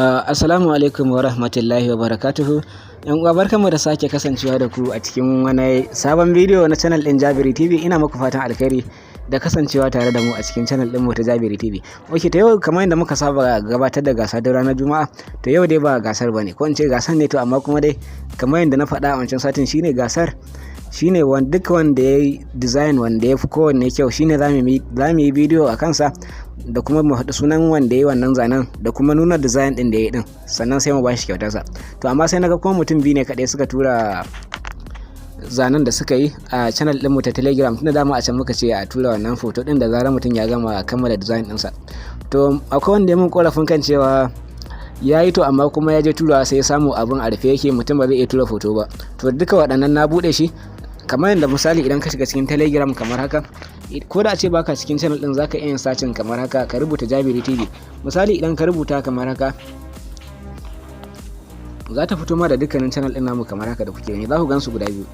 Assalamu alaikum wa rahmatullahi wa barakatuhu. Yan uwa barkanmu da sake kasancewa da ku a cikin wani sabon bidiyo na channel din Jabiri TV. Ina muku fatan alkhairi da kasancewa tare da mu a cikin channel din mu ta Jabiri TV. Okay, to yau kamar yadda muka saba gabatar da gasa da ranar Juma'a, to yau dai ba gasar bane, ko in ce gasar ne to amma kuma dai kamar yadda na faɗa a wancan satin shine gasar shine duk wanda ya yi design wanda ya fi kowanne kyau shine za mu yi bidiyo a kansa da kuma mu haɗu sunan wanda ya yi wannan zanen da kuma nuna design ɗin da ya yi ɗin, sannan sai mu ba shi kyautarsa. To amma sai naga kuma mutum biyu ne kaɗai suka tura zanen da suka yi a channel ɗinmu ta Telegram, tunda dama a can muka ce a tura wannan foto ɗin da zarar mutum ya gama kammala design ɗinsa. To akwai wanda ya mun korafin kan cewa ya yi to amma kuma ya je turawa sai ya samu abin a rufe yake, mutum ba zai iya tura foto ba. To duka waɗannan na buɗe shi kamar yadda misali idan ka shiga cikin Telegram kamar haka, ko da a ce baka cikin channel din zaka iya yin sacin kamar haka, ka rubuta Jabiri TV. Misali idan ka rubuta kamar haka za ta fito ma da dukkanin channel din namu kamar haka da kuke gani, za ku gansu guda biyu.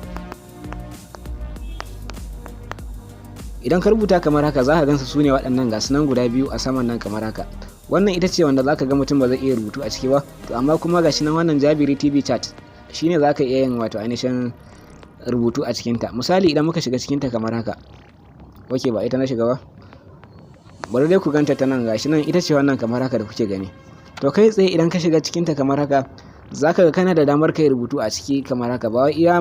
Idan ka rubuta kamar haka za ka gansu su ne waɗannan gasu nan guda biyu a saman nan kamar haka. Wannan ita ce wanda zaka ga mutum ba zai iya rubutu a ciki ba, to amma kuma gashi nan wannan Jabiri TV chat shine zaka iya yin wato ainihin rubutu a cikinta. Misali idan muka shiga cikinta kamar haka, wake ba ita na shiga ba, bari dai ku ganta ta nan, gashi nan ita ce wannan kamar haka da kuke gani. To kai tsaye idan ka shiga cikinta kamar haka zaka ga kana da damar kai rubutu a ciki kamar haka, ba wai iya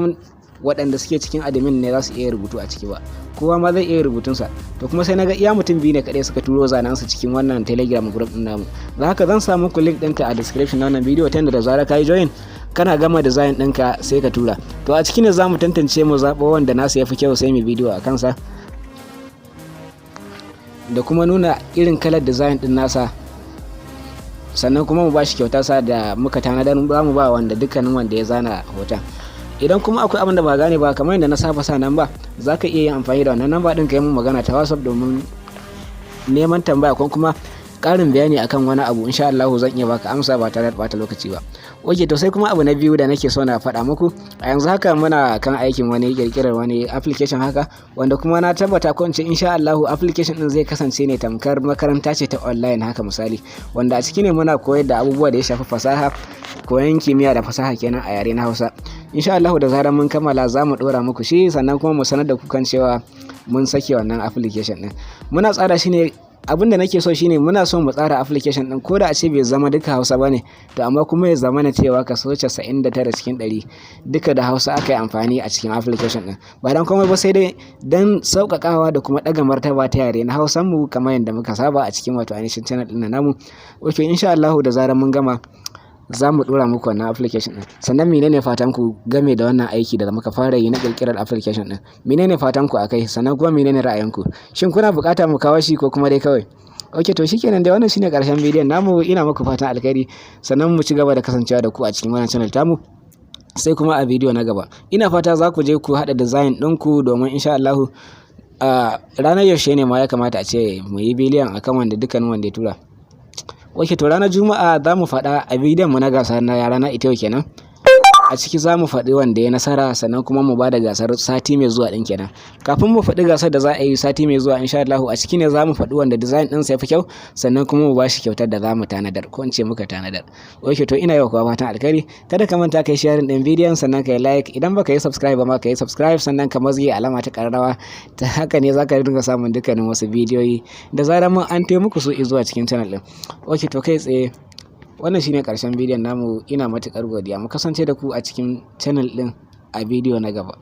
waɗanda suke cikin admin ne za su iya rubutu a ciki ba, kowa ma zai iya rubutunsa. To kuma sai naga iya mutum biyu ne kaɗai suka turo zanensu cikin wannan Telegram group ɗin namu. Da haka zan samu ku link ɗinta a description na wannan bidiyo, ta yadda da zarar ka yi join kana gama design ɗinka sai ka tura. To a ciki ne za mu tantance mu zaɓo wanda nasu ya fi kyau sai mu bidiyo a kansa da kuma nuna irin kalar design ɗin nasa, sannan kuma mu ba shi kyauta sa da muka tanadar za mu ba wanda dukkanin wanda ya zana hoton. Idan kuma akwai abin da ba gane ba kamar yadda na saba sa nan ba, za ka iya yin amfani da wannan namba ɗin ka yi mun magana ta WhatsApp domin neman tambaya ko kuma ƙarin bayani akan wani abu. Insha Allah zan iya baka amsa ba tare da ɓata lokaci ba. Oke, to sai kuma abu na biyu da nake so na faɗa muku, a yanzu haka muna kan aikin wani ƙirƙirar wani application haka, wanda kuma na tabbata ko in ce insha Allah application ɗin zai kasance ne tamkar makaranta ce ta online haka misali, wanda a ciki ne muna koyar da abubuwa da ya shafi fasaha, koyon kimiyya da fasaha kenan a yare na Hausa. Insha Allah da zarar mun kammala za mu ɗora muku shi, sannan kuma mu sanar da ku kan cewa mun sake wannan application ɗin. Muna tsara shi ne, abin da nake so shine muna so mu tsara application din ko da a ce bai zama duka Hausa bane, to amma kuma ya zama na cewa kaso 99 cikin 100 duka da Hausa aka yi amfani a cikin application din, ba dan komai ba sai dai dan sauƙaƙawa da kuma ɗaga martaba ta yare na Hausan mu kamar yadda muka saba a cikin wato ainihin channel din namu. Okay, insha Allah da zarar mun gama za mu dora muku wannan application din. Sannan menene fatan ku game da wannan aiki da muka fara yi na kirkirar application din? Menene fatan ku akai? Sannan kuma menene ra'ayinku? Shin kuna bukata mu kawo shi ko kuma dai kawai? Okay, to shikenan dai wannan shine karshen bidiyon namu. Ina muku fatan alkhairi, sannan mu ci gaba da kasancewa da ku a cikin wannan channel tamu, sai kuma a bidiyo na gaba ina fata za ku je ku haɗa design ɗinku domin insha Allah ranar yaushe ne ma ya kamata a ce mu yi biliyan akan wanda dukkanin wanda ya tura. Oke, to ranar Juma'a za mu faɗa a bidiyon mu na gasar na yara na ita kenan. A ciki za mu faɗi wanda ya nasara, sannan kuma mu ba da gasar sati mai zuwa ɗin kenan. Kafin mu faɗi gasar da za a yi sati mai zuwa insha Allah a ciki ne za mu faɗi wanda design ɗinsa ya fi kyau, sannan kuma mu ba shi kyautar da za mu tanadar, ko in ce muka tanadar. Oke, to ina yau kuwa fatan alkhairi, kada ka manta ka yi sharing ɗin bidiyon, sannan ka yi like, idan baka yi subscribe ba ma ka yi subscribe, sannan ka mazge alama ta ƙararrawa, ta haka ne za ka dinga samun dukkanin wasu bidiyoyi da zarar mun an muku su zuwa cikin channel ɗin. Oke, to kai tsaye wannan shine karshen bidiyon namu. Ina matukar godiya, mu kasance da ku a cikin channel din a bidiyo na gaba.